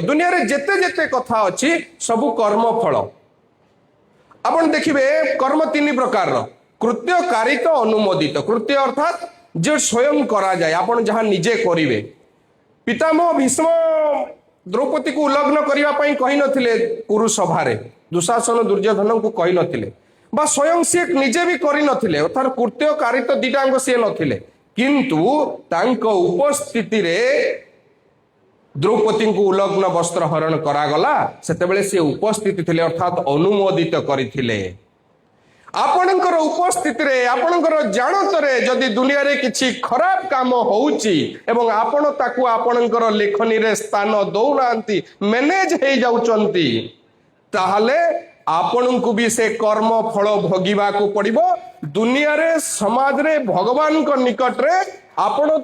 दुनिया रे जेते जेते कथा अछि सबु कर्म फल आपण देखिबे कर्म तीन प्रकार कृत्य कारित अनुमोदित कृत्य अर्थात जो स्वयं करा जाए आपण जहां निजे करिवे पितामह भीष्म द्रौपदी को उल्लग्न करने पई कहि नथिले कुरु सभारे दुशासन दुर्योधन को कहि नथिले बा स्वयं से निजे भी करि नथिले अर्थात कृत्य कारित दिटांग से नथिले किंतु तांको उपस्थिति रे द्रौपदी को उल्लग्न वस्त्र हरण करागला सेतेबेले से उपस्थिति थिले अर्थात अनुमोदित करिथिले आपणकर उपस्थिति रे आपणकर जानत रे जदि दुनिया रे किछि खराब काम होउची एवं आपण ताकू आपणकर लेखनी रे स्थान दौनांती मैनेज हे जाउचंती ताहले आपण को भी से कर्म फल भोगिबा को पड़िबो दुनिया रे समाज रे भगवान को निकट रे आपण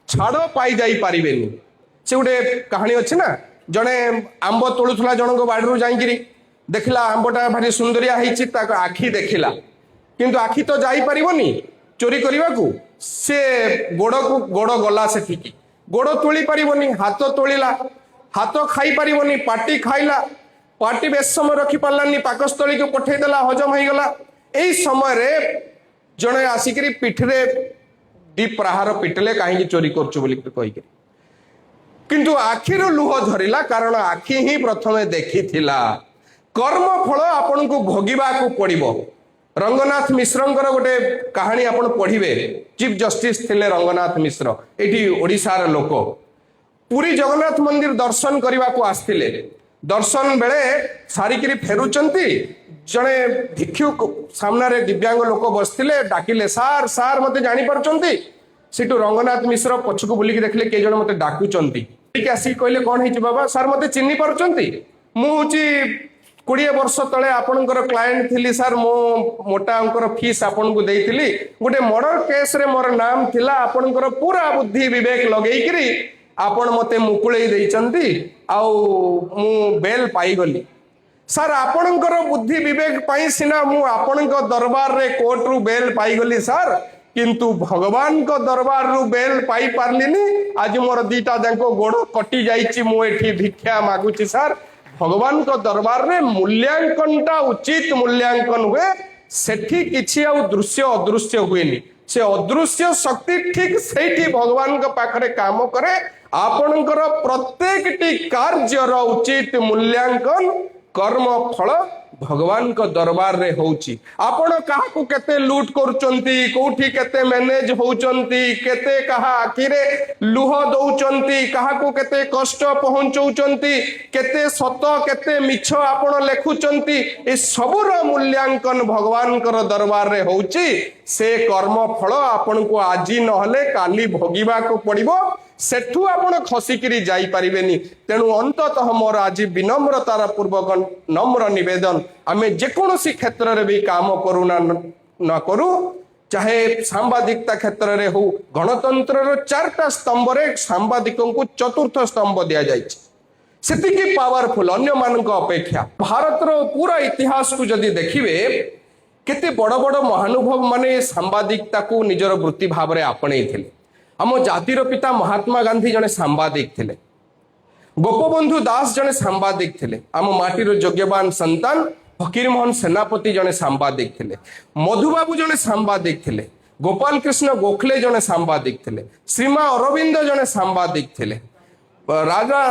छाड़ पाई जाई पारिबेनी से गोटे कहानी अच्छी ना जड़े आंब तोलुला जनक बाड़ी जाइकिरी देखला आंबटा भारी सुंदरिया होती आखि देखला किंतु आखि तो जाई परिबनी चोरी करने को से गोड़ को गोड़ गला से ठीक गोड़ तोली पारिबनी हाथ तोलिला हाथ खाई पारिबनी पाटी खाइला पाटी बेस समय रखी पार्लानी पाकस्थली को पठेदेला हजम हो गला यही समय जड़े आसिक पिठरे दी प्रहार पिटले कहीं चोरी कर किंतु आखिर लुह झरिला कारण आखि ही प्रथमे देखी कर्म फल आपण को भोगिबा को पड़िबो रंगनाथ मिश्रंकर गोटे कहानी आपण पढ़िबे चीफ जस्टिस थिले रंगनाथ मिश्र एठी ओडिसार लोक पुरी जगन्नाथ मंदिर दर्शन करने को आसथिले दर्शन बेले सारिकी फेरुचंती जड़े भिक्षुक सामने दिव्यांग लोक बसथिले डाकिले सार सार मते जानी पारचंती सेठू रंगनाथ मिश्र पछकु बुलिकी देखले के जण मते डाकुचंती आसिक कहले कौन है बाबा सार मते चिन्ह पारचंती मुझे 20 वर्ष तले आपणकर क्लाएंट थी सार मो मोटा अंकर फीस आपन को देइथिली गोटे मर्डर केस रे मोर नाम थिला आपणकर पूरा बुद्धि विवेक लगेइकरी आपण मते मुकुळेई देइचंती आउ मु बेल पाई गली सार आपणकर बुद्धि विवेक पाई सिना मु आपणक दरबार रे कोर्ट रु बेल पाई गली सार किंतु भगवान को दरबार रु बेल पाई पारलिनी आज मोर दीटा जाको गोड़ कटि जाइछि मु एठी भिक्षा मागुछि सार भगवान को दरबार रे मूल्यांकनटा उचित मूल्यांकन हुए सेठी किछि आ दृश्य अदृश्य हुएनी से अदृश्य शक्ति ठीक सेठी भगवान को पाखरे काम करे आपणकर प्रत्येकटी कार्यर उचित मूल्यांकन कर्म फल भगवान को दरबार रे होउची आपण काहा को केते लूट करूचंती कोठी केते मैनेज होउचंती केते काहा आखिरे लुह दउचंती काहा को केते कष्ट पहुंचौचंती केते सत केते मिछ आपण लेखुचंती ए सबुर मूल्यांकन भगवान कर दरबार रे होउची से कर्म फल आपण को आजी नहले काली भोगिबा को पड़िबो सेठू आपण खसिकी जाई पारिबेनी तेणु अंततः मोर आज विनम्रतार पूर्वक नम्र निवेदन आमे जेकोसी क्षेत्र रे भी काम करू ना करू चाहे सांबादिकता क्षेत्र रे हो गणतंत्र रो 4टा स्तंभ रे सांबादिकों को चतुर्थ स्तंभ दिया जाइछि सेतिकी पावरफुल अन्य मानक अपेक्षा भारत रो पूरा इतिहास को जदि देखिबे केते बड़ बड़ महानुभव माने सांबादिकता को निजर वृत्ति भाव रे आपणै थिले आम जातिर पिता महात्मा गांधी जने सांबादिक थिले गोपबंधु दास जने सांबादिक थिले आम माटीर योग्यवान संतान फकीरमोहन सेनापति जने सांबादिक थिले मधुबाबू जने सांबादिक थिले गोपाल कृष्ण गोखले जने सांबादिक थिले श्रीमा अरविंद जने सांबादिक थिले राजा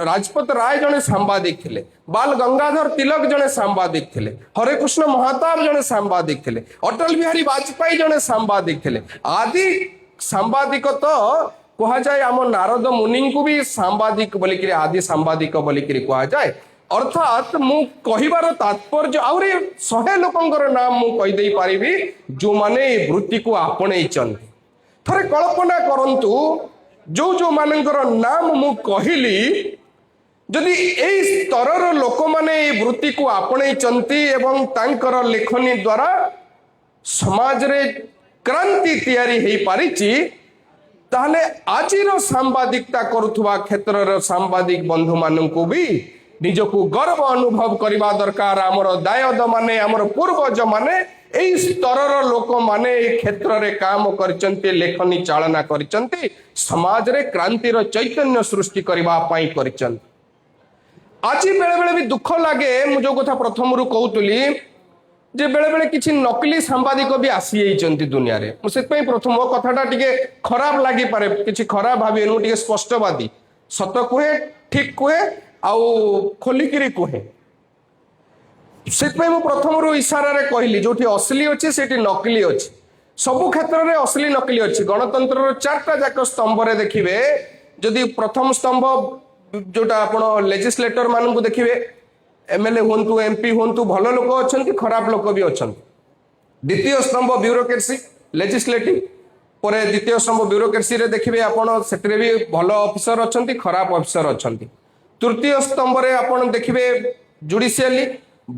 राजपत राय जने सांबादिक थिले बाल गंगाधर तिलक जने सांबादिक थिले हरे कृष्ण महाताब जने सांबादिक थिले अटल बिहारी वाजपेयी जने सांबादिक थिले आदि सांबादिक तो कह जाए आम नारद मुनि को भी सांबादिक बोलिक आदि सांबादिक बोलिक कह जाए अर्थात मु कहिबार तात्पर्य आउरी 100 लोकंकर नाम मु कहि देई पारिबी जो माने वृत्ति को आपणै चंती थरे कल्पना करंतु जो जो मानकर नाम मु कहिली जदि एई स्तरर लोक माने वृत्ति को आपणै चंती एवं तांकर लेखनी द्वारा समाज रे क्रांति तैयारी हेई पारिची ताहले आजिर सांबादिकता करुथुवा क्षेत्रर सांबादिक बंधु माननकु भी निजको गर्व अनुभव करबा दरकार आमर दायद माने आमर पूर्वज माने एई स्तरर लोक माने ए क्षेत्र रे काम करचंती लेखनी चालना करचंती समाज रे क्रांतिर चैतन्य सृष्टि करबा पई करचंती आज बेले बेले भी दुख लगे मु जो कथा प्रथम रू कहूली जे बेले बेले किसी नकली सांबादिक भी आसी दुनिया रे से प्रथम मो कथाटा टिके खराब लगी पारे किसी खराब भावी टिके स्पष्टवादी सत कहे ठीक कहे आउ खोलिकी कहे से प्रथम रू इशारा रे कहली जो असली अच्छी से नकली अच्छी सबु क्षेत्र में असली नकली अच्छी गणतंत्र चार्टा जाक स्तंभ रे देखिए जदि प्रथम स्तंभ जोटा आप लेजिस्लेटर मान देखिए एमएलए हूँ एमपी हूँ भल लोक अच्छा खराब लोक भी अच्छा द्वितीय स्तंभ ब्यूरोक्रेसी लेजिस्लेटिव पर द्वितीय स्तंभ ब्यूरोक्रेसी रे देखिए आपड़ से भी भल ऑफिसर अच्छा खराब ऑफिसर अच्छा तृतीय स्तंभ रे आप देखिए जुडिशियली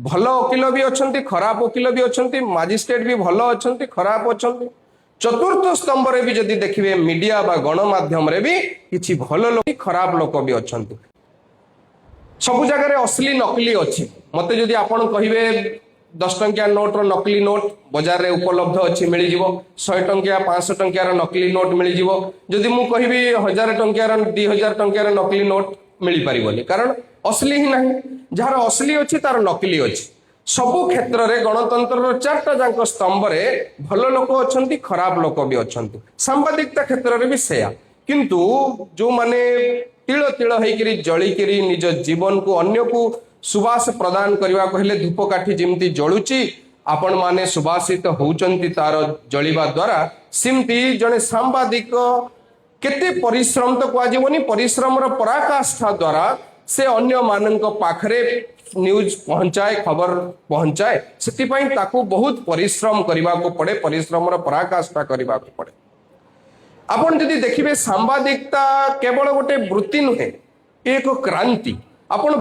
भल वकिल भी अच्छा खराब वकिल भी अच्छा मजिस्ट्रेट भी भल अच्छा खराब अच्छा चतुर्थ स्तंभ रे भी जदि देखिए मीडिया बा गणमाध्यम रे भी किछि भल लोक खराब लोक भी अच्छा सब जगह असली नकली अच्छी मत जदि आपन कहे 10 टंकिया नोट रो नकली नोट बाजार रे उपलब्ध अच्छी मिल जिवो 100 टंकिया 500 टंकिया नकली नोट मिल जिवो जदि मु कहबी 1000 टंकिया 2000 टंकिया नकली नोट मिल पारिबोनी कारण असली ही नहीं जार असली अच्छी तार नकली अच्छी सबु क्षेत्र में गणतंत्र चार्टा जाक स्तंभ रे भल लोक अच्छा खराब लोक भी अच्छा सांबादिकता क्षेत्र में भी सेया किंतु जो माने तिल तिल होकर जलिकी निज जीवन को अन्य को सुबास प्रदान करने को हेले धूपकाठी जमी जलुची आपण माने सुबासित होउचंती तार जलिबा द्वारा सिमती जने सांबादिक केते परिश्रम तो कहजनी परिश्रम पराकाष्ठा द्वारा से अन्य मानक पाखरे न्यूज पहुंचाए खबर पहुंचाए से बहुत परिश्रम करने को पड़े परिश्रम पराकाष्ठा करने को पड़े आपण जदि देखिए सांबादिकता केवल गोटे वृत्ति नुहे एक क्रांति आपण